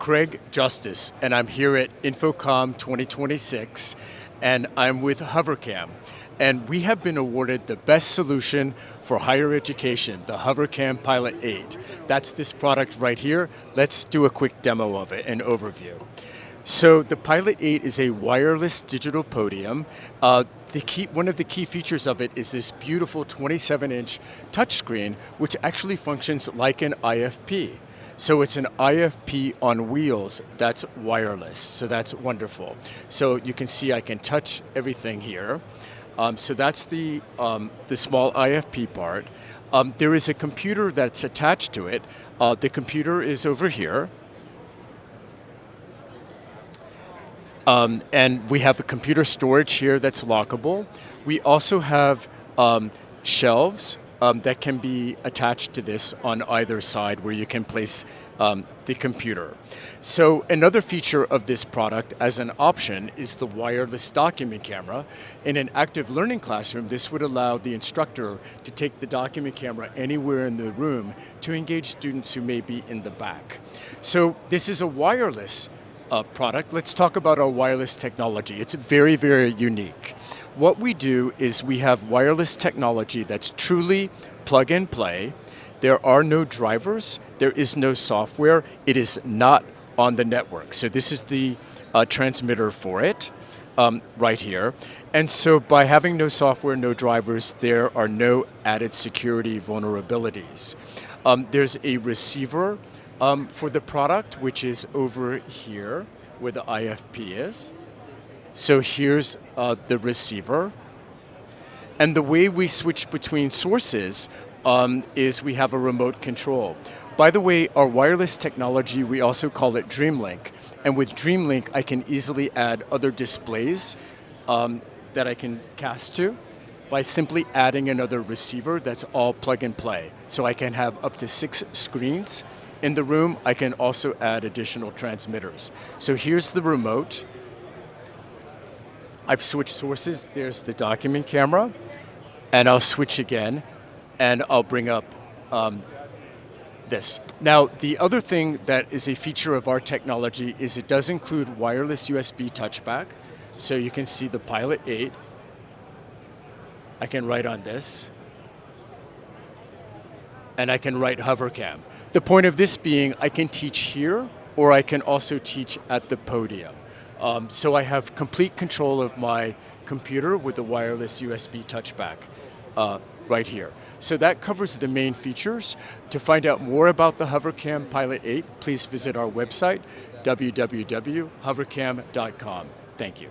Craig Justice, and I'm here at InfoComm 2026, and I'm with HoverCam. And we have been awarded the best solution for higher education, the HoverCam Pilot 8. That's this product right here. Let's do a quick demo of it, an overview. So the Pilot 8 is a wireless digital podium. One of the key features of it is this beautiful 27-inch touchscreen, which actually functions like an IFP. So it's an IFP on wheels that's wireless, so that's wonderful. So you can see I can touch everything here. So that's the small IFP part. There is a computer that's attached to it. The computer is over here. And we have a computer storage here that's lockable. We also have shelves that can be attached to this on either side where you can place the computer. So another feature of this product as an option is the wireless document camera. In an active learning classroom, this would allow the instructor to take the document camera anywhere in the room to engage students who may be in the back. So this is a wireless product. Let's talk about our wireless technology. It's very, very unique. What we do is we have wireless technology that's truly plug and play. There are no drivers, there is no software, it is not on the network. So this is the transmitter for it, right here. And so by having no software, no drivers, there are no added security vulnerabilities. There's a receiver for the product, which is over here where the IFP is. So here's the receiver. And the way we switch between sources is we have a remote control. By the way, our wireless technology, we also call it DreamLink. And with DreamLink, I can easily add other displays that I can cast to by simply adding another receiver that's all plug and play. So I can have up to 6 screens in the room. I can also add additional transmitters. So here's the remote. I've switched sources. There's the document camera. And I'll switch again, and I'll bring up this. Now, the other thing that is a feature of our technology is it does include wireless USB touchback. So you can see the Pilot 8. I can write on this. And I can write HoverCam. The point of this being I can teach here, or I can also teach at the podium. So I have complete control of my computer with the wireless USB touchback right here. So that covers the main features. To find out more about the HoverCam Pilot 8, please visit our website, www.hovercam.com. Thank you.